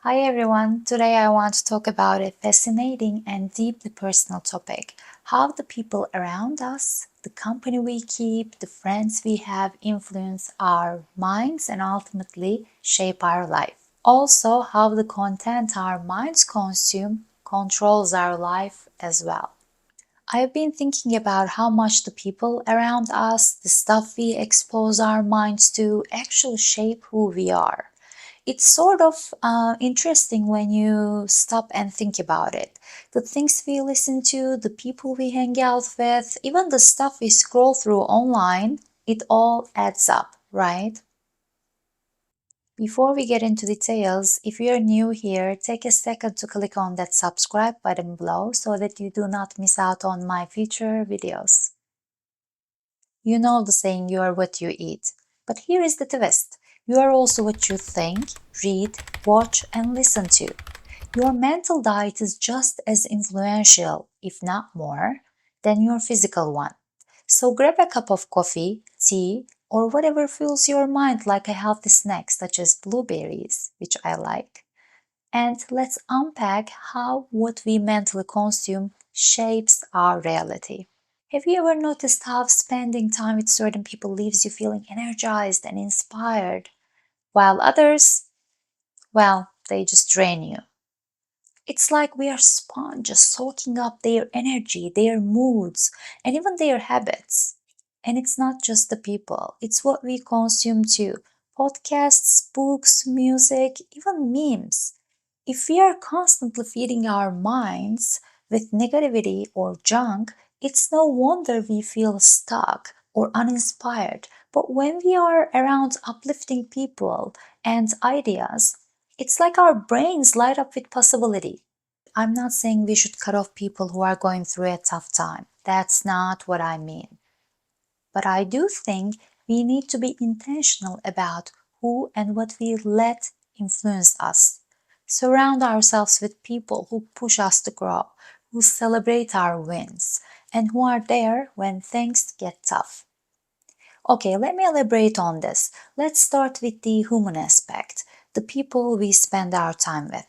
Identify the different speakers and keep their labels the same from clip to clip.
Speaker 1: Hi everyone, today I want to talk about a fascinating and deeply personal topic: how the people around us, the company we keep, the friends we have influence our minds and ultimately shape our life. Also, how the content our minds consume controls our life as well. I've been thinking about how much the people around us, the stuff we expose our minds to, actually shape who we are. It's sort of interesting when you stop and think about it. The things we listen to, the people we hang out with, even the stuff we scroll through online, it all adds up, right? Before we get into details, if you're new here, take a second to click on that subscribe button below so that you do not miss out on my future videos. You know the saying, you are what you eat. But here is the twist. You are also what you think, read, watch, and listen to. Your mental diet is just as influential, if not more, than your physical one. So grab a cup of coffee, tea, or whatever fills your mind like a healthy snack such as blueberries, which I like. And let's unpack how what we mentally consume shapes our reality. Have you ever noticed how spending time with certain people leaves you feeling energized and inspired, while others, well, they just drain you? It's like we are sponges soaking up their energy, their moods, and even their habits. And it's not just the people, it's what we consume too: podcasts, books, music, even memes. If we are constantly feeding our minds with negativity or junk, it's no wonder we feel stuck or uninspired. But when we are around uplifting people and ideas, it's like our brains light up with possibility. I'm not saying we should cut off people who are going through a tough time. That's not what I mean. But I do think we need to be intentional about who and what we let influence us. Surround ourselves with people who push us to grow, who celebrate our wins, and who are there when things get tough. Okay, let me elaborate on this. Let's start with the human aspect, the people we spend our time with.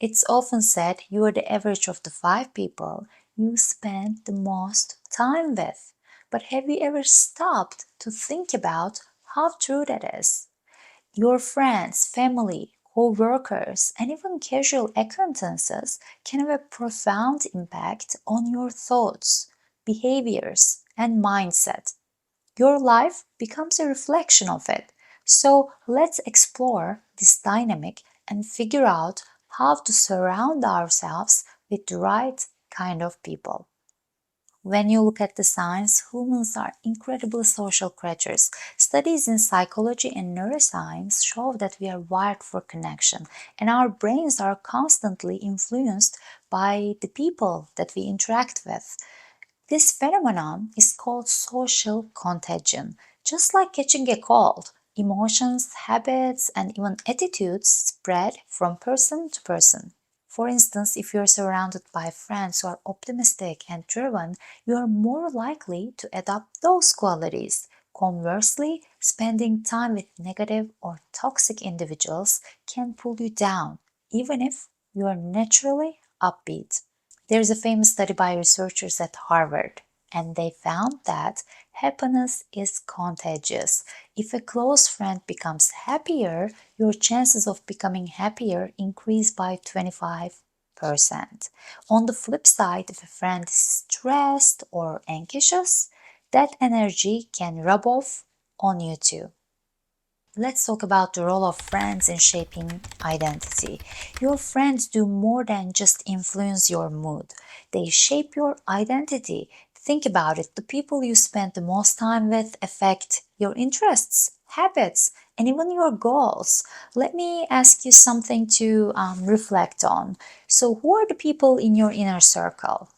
Speaker 1: It's often said you are the average of the 5 people you spend the most time with. But have you ever stopped to think about how true that is? Your friends, family, co-workers, and even casual acquaintances can have a profound impact on your thoughts, behaviors, and mindset. Your life becomes a reflection of it. So let's explore this dynamic and figure out how to surround ourselves with the right kind of people. When you look at the science, humans are incredibly social creatures. Studies in psychology and neuroscience show that we are wired for connection, and our brains are constantly influenced by the people that we interact with. This phenomenon is called social contagion. Just like catching a cold, emotions, habits, and even attitudes spread from person to person. For instance, if you're surrounded by friends who are optimistic and driven, you are more likely to adopt those qualities. Conversely, spending time with negative or toxic individuals can pull you down, even if you are naturally upbeat. There's a famous study by researchers at Harvard, and they found that happiness is contagious. If a close friend becomes happier, your chances of becoming happier increase by 25%. On the flip side, if a friend is stressed or anxious, that energy can rub off on you too. Let's talk about the role of friends in shaping identity. Your friends do more than just influence your mood. They shape your identity. Think about it. The people you spend the most time with affect your interests, habits, and even your goals. Let me ask you something to reflect on. So, who are the people in your inner circle?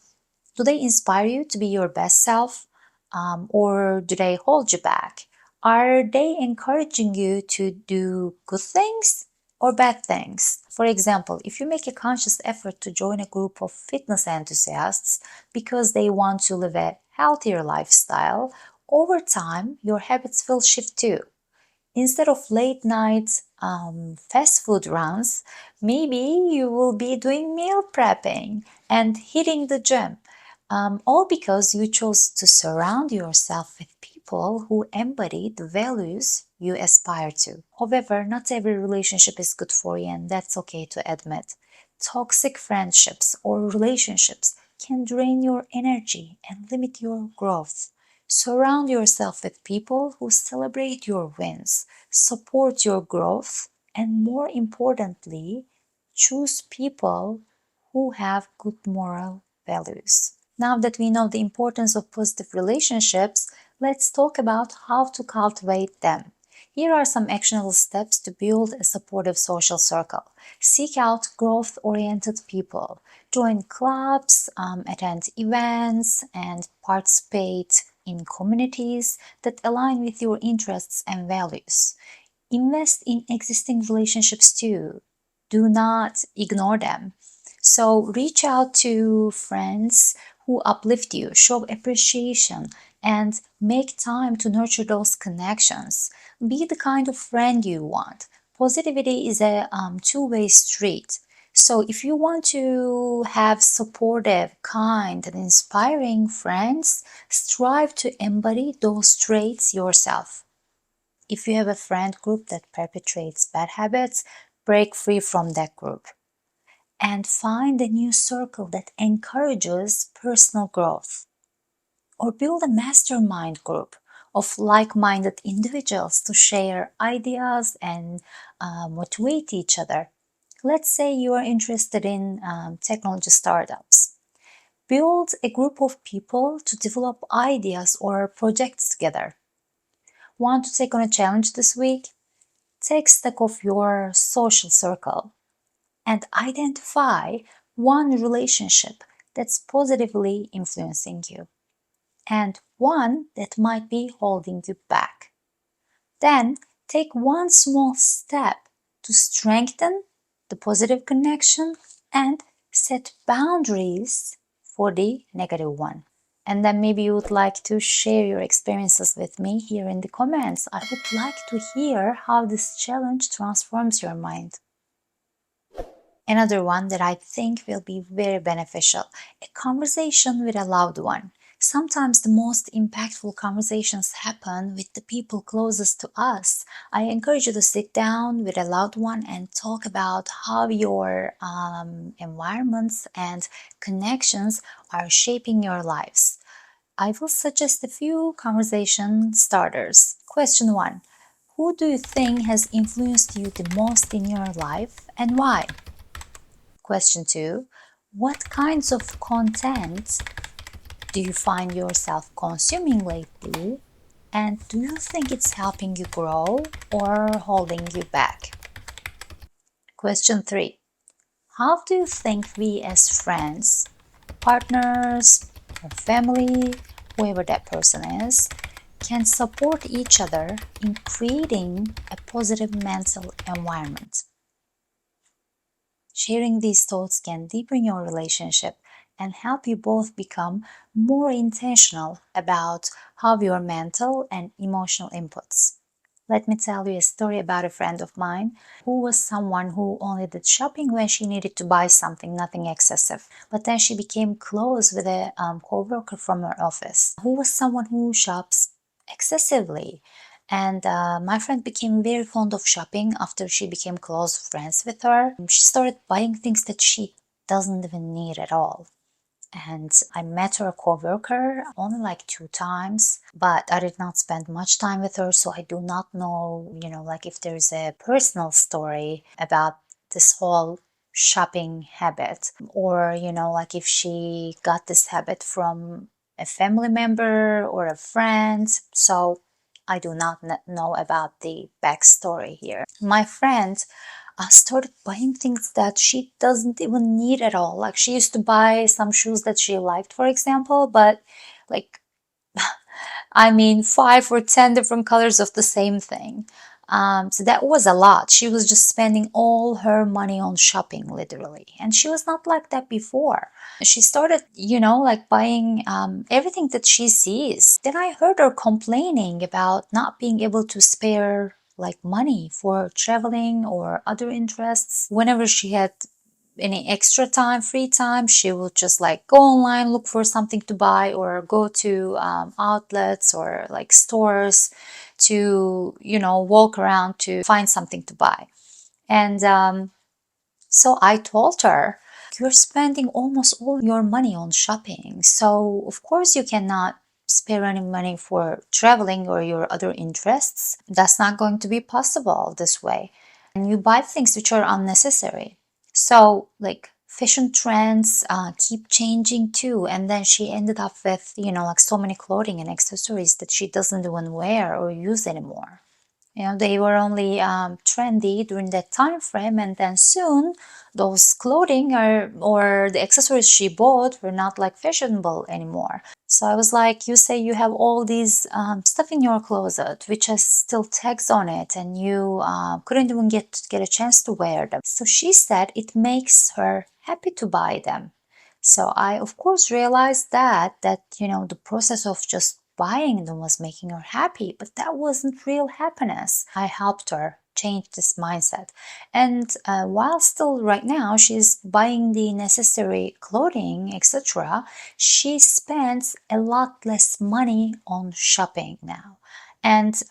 Speaker 1: Do they inspire you to be your best self, or do they hold you back? Are they encouraging you to do good things or bad things? For example, if you make a conscious effort to join a group of fitness enthusiasts because they want to live a healthier lifestyle, over time your habits will shift too. Instead of late nights fast food runs, maybe you will be doing meal prepping and hitting the gym. All because you chose to surround yourself with people who embody the values you aspire to. However, not every relationship is good for you, and that's okay to admit. Toxic friendships or relationships can drain your energy and limit your growth. Surround yourself with people who celebrate your wins, support your growth, and more importantly, choose people who have good moral values. Now that we know the importance of positive relationships, let's talk about how to cultivate them. Here are some actionable steps to build a supportive social circle. Seek out growth-oriented people. Join clubs, attend events, and participate in communities that align with your interests and values. Invest in existing relationships too. Do not ignore them. So reach out to friends who uplift you, show appreciation, and make time to nurture those connections. Be the kind of friend you want. Positivity is a two-way street. So if you want to have supportive, kind, and inspiring friends, strive to embody those traits yourself. If you have a friend group that perpetrates bad habits, break free from that group and find a new circle that encourages personal growth. Or build a mastermind group of like-minded individuals to share ideas and motivate each other. Let's say you are interested in technology startups. Build a group of people to develop ideas or projects together. Want to take on a challenge this week? Take stock of your social circle and identify one relationship that's positively influencing you and one that might be holding you back. Then take one small step to strengthen the positive connection and set boundaries for the negative one. And then maybe you would like to share your experiences with me here in the comments. I would like to hear how this challenge transforms your mind. Another one that I think will be very beneficial, a conversation with a loved one. Sometimes the most impactful conversations happen with the people closest to us. I encourage you to sit down with a loved one and talk about how your environments and connections are shaping your lives. I will suggest a few conversation starters. Question 1. Who do you think has influenced you the most in your life and why? Question 2. What kinds of content do you find yourself consuming lately? And do you think it's helping you grow or holding you back? Question 3. How do you think we as friends, partners, or family, whoever that person is, can support each other in creating a positive mental environment? Sharing these thoughts can deepen your relationship and help you both become more intentional about how your mental and emotional inputs. Let me tell you a story about a friend of mine who was someone who only did shopping when she needed to buy something, nothing excessive. But then she became close with a co-worker from her office who was someone who shops excessively. And my friend became very fond of shopping after she became close friends with her. She started buying things that she doesn't even need at all. And I met her co-worker only like 2 times, but I did not spend much time with her, so I do not know, like if there's a personal story about this whole shopping habit, or, like if she got this habit from a family member or a friend. So I do not know about the backstory here. My friend started buying things that she doesn't even need at all. Like she used to buy some shoes that she liked, for example, but like, I mean, 5 or 10 different colors of the same thing. So that was a lot. She was just spending all her money on shopping, literally. And she was not like that before. She started, like buying everything that she sees. Then I heard her complaining about not being able to spare like money for traveling or other interests. Whenever she had any extra time, free time, she would just like go online, look for something to buy, or go to outlets or like stores to, walk around to find something to buy. And so I told her, you're spending almost all your money on shopping. So, of course, you cannot spare any money for traveling or your other interests. That's not going to be possible this way. And you buy things which are unnecessary. So, like, fashion trends keep changing too. And then she ended up with, like so many clothing and accessories that she doesn't even wear or use anymore. They were only trendy during that time frame, and then soon those clothing or the accessories she bought were not like fashionable anymore. So I was like, you say you have all these stuff in your closet which has still tags on it, and you couldn't even get a chance to wear them. So she said it makes her happy to buy them. So I, of course, realized that the process of just buying them was making her happy, but that wasn't real happiness. I helped her change this mindset. And while still right now she's buying the necessary clothing, etc., she spends a lot less money on shopping now. And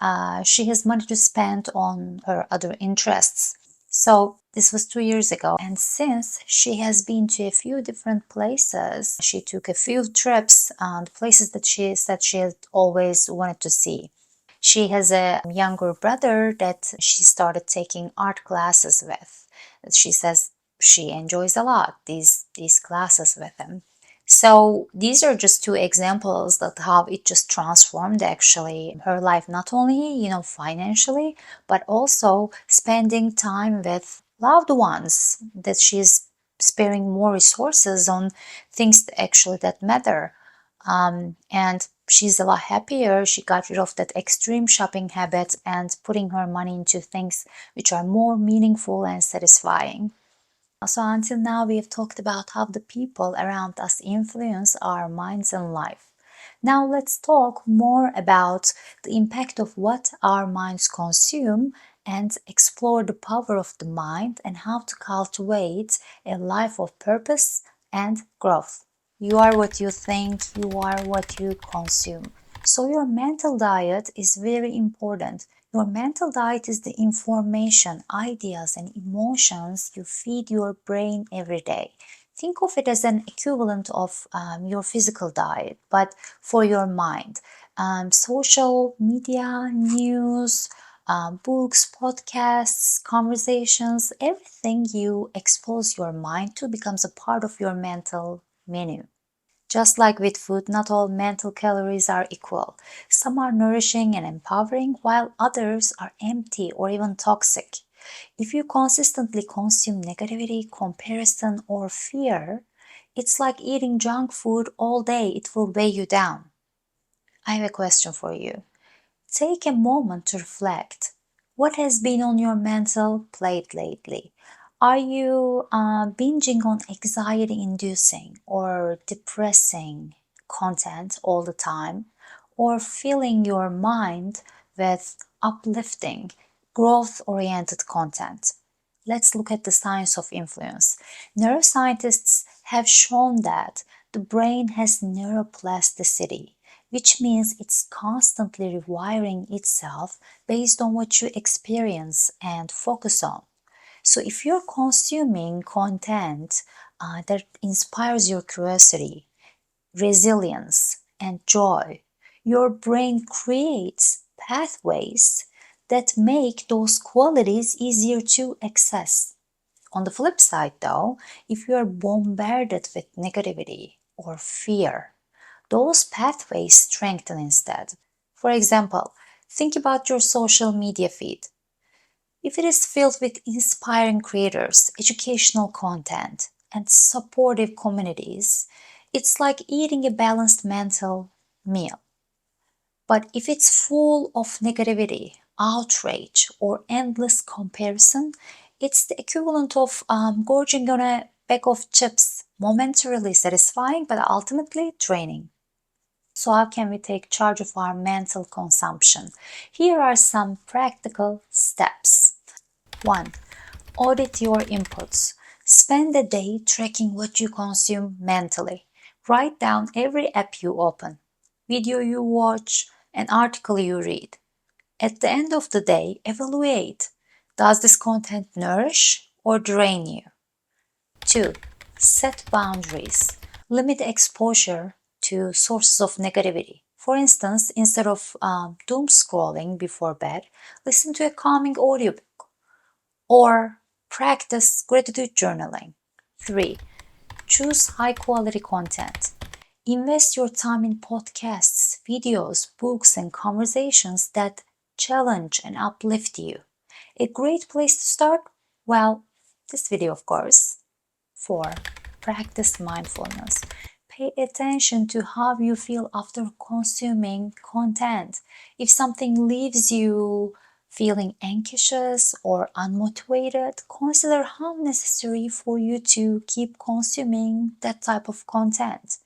Speaker 1: she has money to spend on her other interests. So this was 2 years ago, and since she has been to a few different places, she took a few trips, the places that she said she had always wanted to see. She has a younger brother that she started taking art classes with. She says she enjoys a lot these classes with him. So these are just two examples that how it just transformed actually her life, not only, financially, but also spending time with loved ones, that she's sparing more resources on things that matter. And she's a lot happier. She got rid of that extreme shopping habit and putting her money into things which are more meaningful and satisfying. So until now, we have talked about how the people around us influence our minds and life. Now let's talk more about the impact of what our minds consume and explore the power of the mind and how to cultivate a life of purpose and growth. You are what you think, you are what you consume. So your mental diet is very important. Your mental diet is the information, ideas, and emotions you feed your brain every day. Think of it as an equivalent of your physical diet, but for your mind. Social media, news, books, podcasts, conversations, everything you expose your mind to becomes a part of your mental menu. Just like with food, not all mental calories are equal. Some are nourishing and empowering, while others are empty or even toxic. If you consistently consume negativity, comparison, or fear, it's like eating junk food all day. It will weigh you down. I have a question for you. Take a moment to reflect. What has been on your mental plate lately? Are you binging on anxiety inducing or depressing content all the time? Or filling your mind with uplifting, growth oriented content? Let's look at the science of influence. Neuroscientists have shown that the brain has neuroplasticity, which means it's constantly rewiring itself based on what you experience and focus on. So if you're consuming content that inspires your curiosity, resilience, and joy, your brain creates pathways that make those qualities easier to access. On the flip side, though, if you are bombarded with negativity or fear, those pathways strengthen instead. For example, think about your social media feed. If it is filled with inspiring creators, educational content, and supportive communities, it's like eating a balanced mental meal. But if it's full of negativity, outrage, or endless comparison, it's the equivalent of gorging on a bag of chips, momentarily satisfying but ultimately draining. So how can we take charge of our mental consumption? Here are some practical steps. 1. Audit your inputs. Spend a day tracking what you consume mentally. Write down every app you open, video you watch, an article you read. At the end of the day, evaluate. Does this content nourish or drain you? 2. Set boundaries. Limit exposure to sources of negativity. For instance, instead of doom scrolling before bed, listen to a calming audiobook or practice gratitude journaling. 3. Choose high quality content. Invest your time in podcasts, videos, books, and conversations that challenge and uplift you. A great place to start? Well, this video, of course. 4. Practice mindfulness. Pay attention to how you feel after consuming content. If something leaves you feeling anxious or unmotivated, consider how necessary for you to keep consuming that type of content.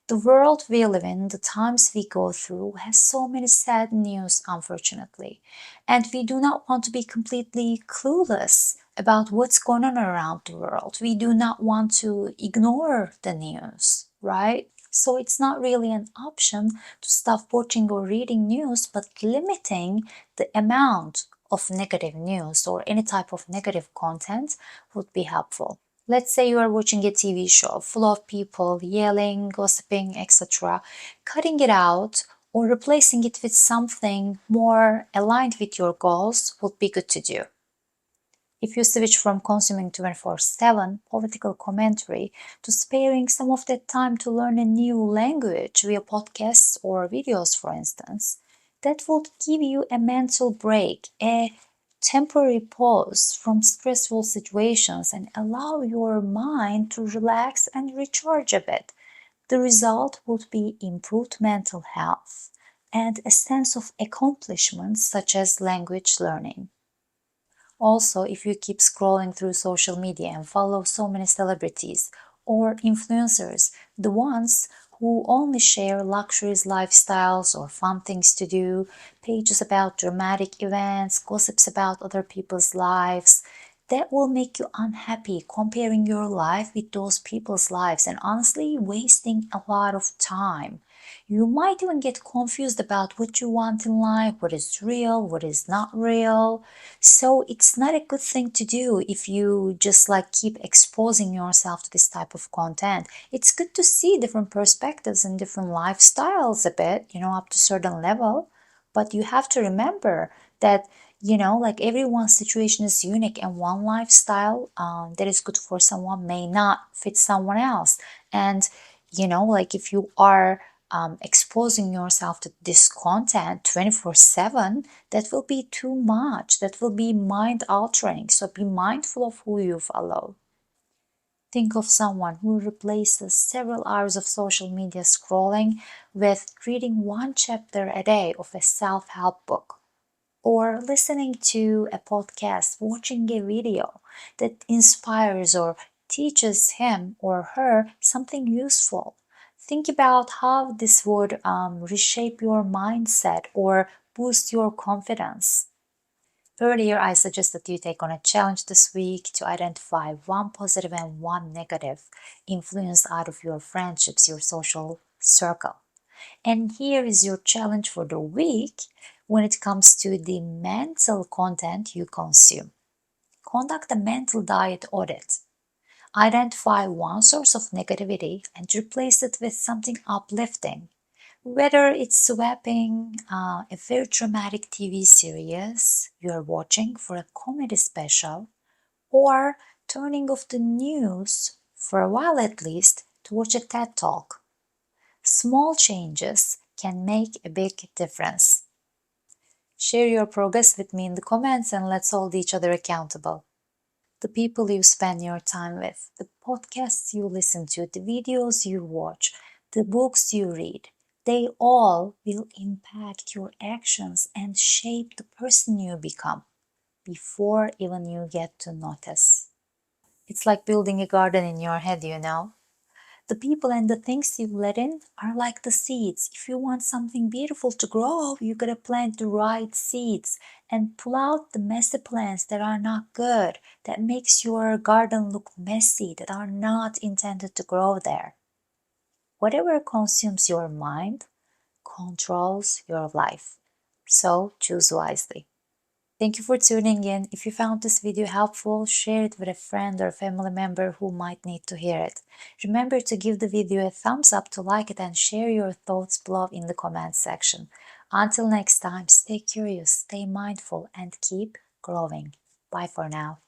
Speaker 1: The world we live in, the times we go through, has so many sad news, unfortunately. And we do not want to be completely clueless about what's going on around the world. We do not want to ignore the news, right? So it's not really an option to stop watching or reading news, but limiting the amount of negative news or any type of negative content would be helpful. Let's say you are watching a TV show full of people yelling, gossiping, etc. Cutting it out or replacing it with something more aligned with your goals would be good to do. If you switch from consuming 24/7 political commentary to sparing some of that time to learn a new language via podcasts or videos, for instance, that would give you a mental break, a temporary pause from stressful situations and allow your mind to relax and recharge a bit. The result would be improved mental health and a sense of accomplishment such as language learning. Also, if you keep scrolling through social media and follow so many celebrities or influencers, the ones who only share luxurious lifestyles or fun things to do, pages about dramatic events, gossips about other people's lives, that will make you unhappy comparing your life with those people's lives and honestly wasting a lot of time. You might even get confused about what you want in life, what is real, what is not real. So it's not a good thing to do if you just like keep exposing yourself to this type of content. It's good to see different perspectives and different lifestyles a bit, up to a certain level. But you have to remember that, like everyone's situation is unique and one lifestyle that is good for someone may not fit someone else. And, like if you are exposing yourself to this content 24/7, that will be too much. That will be mind altering. So be mindful of who you follow. Think of someone who replaces several hours of social media scrolling with reading one chapter a day of a self help book, or listening to a podcast, watching a video that inspires or teaches him or her something useful. Think about how this would reshape your mindset or boost your confidence. Earlier, I suggested you take on a challenge this week to identify one positive and one negative influence out of your friendships, your social circle. And here is your challenge for the week when it comes to the mental content you consume. Conduct a mental diet audit. Identify one source of negativity and replace it with something uplifting. Whether it's swapping a very dramatic TV series you're watching for a comedy special, or turning off the news for a while at least to watch a TED Talk. Small changes can make a big difference. Share your progress with me in the comments and let's hold each other accountable. The people you spend your time with, the podcasts you listen to, the videos you watch, the books you read, they all will impact your actions and shape the person you become before even you get to notice. It's like building a garden in your head, The people and the things you let in are like the seeds. If you want something beautiful to grow, you gotta plant the right seeds and pull out the messy plants that are not good, that makes your garden look messy, that are not intended to grow there. Whatever consumes your mind controls your life. So choose wisely. Thank you for tuning in. If you found this video helpful, share it with a friend or family member who might need to hear it. Remember to give the video a thumbs up, to like it, and share your thoughts below in the comments section. Until next time, stay curious, stay mindful, and keep growing. Bye for now.